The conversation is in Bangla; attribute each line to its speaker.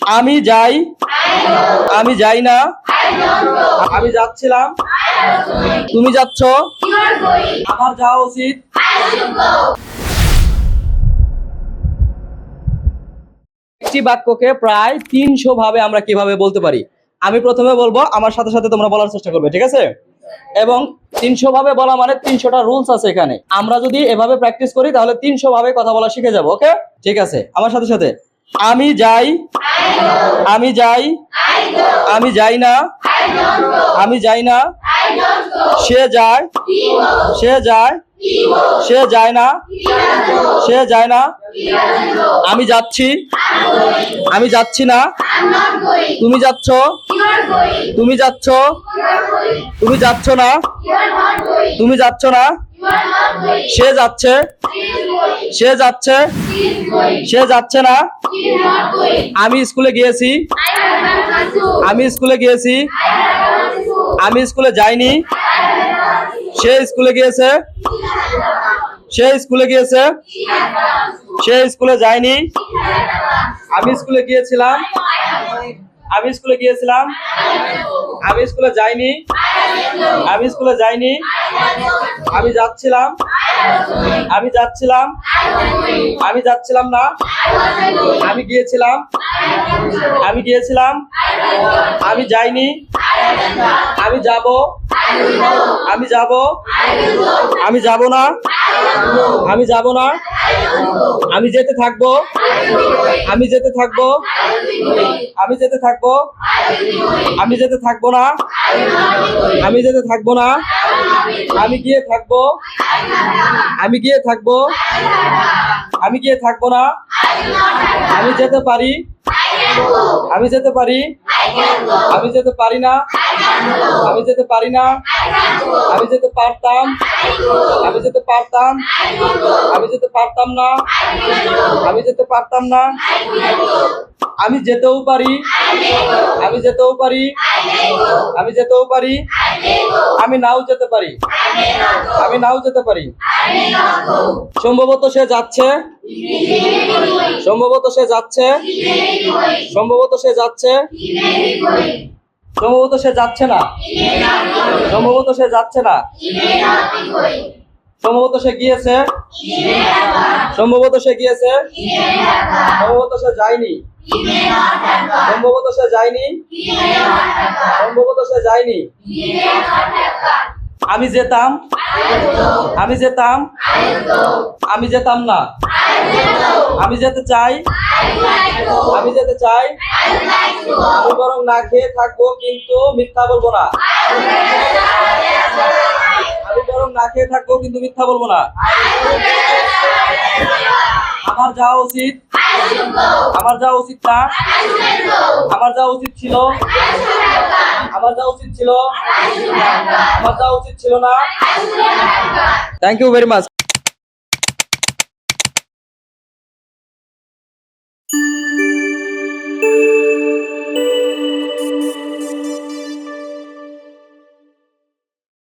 Speaker 1: আমি যাই, আমি যাই না, আমি যাচ্ছিলাম, তুমি যাচ্ছ, আমার যাওয়া উচিত। একটি বাক্যকে প্রায় 300 ভাবে আমরা কিভাবে বলতে পারি। আমি প্রথমে বলবো, আমার সাথে সাথে তোমরা বলার চেষ্টা করবে, ঠিক আছে? এবং 300 ভাবে বলা মানে 300টা রুলস আছে এখানে। আমরা যদি এভাবে প্র্যাকটিস করি তাহলে 300 ভাবে কথা বলা শিখে যাব। ওকে, ঠিক আছে? আমার সাথে সাথে আমি যাই, আমি যাই, আমি যাই না, আমি যাই না, সে যায়, সে যায়, সে যায় না, সে যায় না, আমি যাচ্ছি, আমি যাচ্ছি না, তুমি যাচ্ছ, তুমি যাচ্ছ, তুমি যাচ্ছ না, তুমি যাচ্ছ না, সে যাচ্ছে, সে যাচ্ছে, সে যাচ্ছে না, আমি স্কুলে গিয়েছি, আমি স্কুলে গিয়েছি, আমি স্কুলে যাইনি, সে স্কুলে গিয়েছে, সে স্কুলে গিয়েছে, সে স্কুলে যায়নি, আমি স্কুলে গিয়েছিলাম, আমি স্কুলে গিয়েছিলাম, আমি স্কুলে যাইনি, আমি স্কুলে যাইনি, আমি যাচ্ছিলাম, আমি যাচ্ছিলাম, আমি যাচ্ছিলাম না, আমি গিয়েছিলাম, আমি গিয়েছিলাম, আমি যাইনি, আমি যাব, আমি যাব, আমি যাব না, আমি যাব না, আমি যেতে থাকবো, আমি যেতে থাকবো, আমি যেতে থাকবো, আমি যেতে থাকবো না, আমি যেতে থাকবো না, আমি গিয়ে থাকবো, আমি গিয়ে থাকবো, আমি গিয়ে থাকবো না, আমি যেতে পারি, আমি যেতে পারি, আমি যেতে পারি না, আমি যেতে পারি না, আমি যেতে পারতাম, আমি যেতে পারতাম, আমি যেতে পারতাম না, আমি যেতে পারতাম না, আমি যেতেও পারি, আমি যেতেও পারি, আমি যেতেও পারি, আমি নাও যেতে পারি, আমি নাও যেতে পারি, সম্ভবত সে যাচ্ছে, সম্ভবত সে যাচ্ছে, সম্ভবত সে যাচ্ছে, সম্ভবত সে যাচ্ছে না, সম্ভবত সে যাচ্ছে না, সম্ভবত সে গিয়েছে, সম্ভবত সে গিয়েছে, সম্ভবত সে যায়নি, সম্ভবত সে যায়নি, সম্ভবত সে যায়নি, আমি যেতাম, আমি যেতাম, আমি যেতাম না, আমি যেতে চাই, আমি যেতে চাই, আমি বরং না খেয়ে থাকবো কিন্তু মিথ্যা বলবো না, আমি বরং না খেয়ে থাকবো কিন্তু মিথ্যা বলবো না, আমার যাওয়া উচিত, আমার যাওয়া উচিত না, আমার যাওয়া উচিত ছিল, আমার যাওয়া উচিত ছিল, আমার যাওয়া উচিত ছিল না। Thank you very much.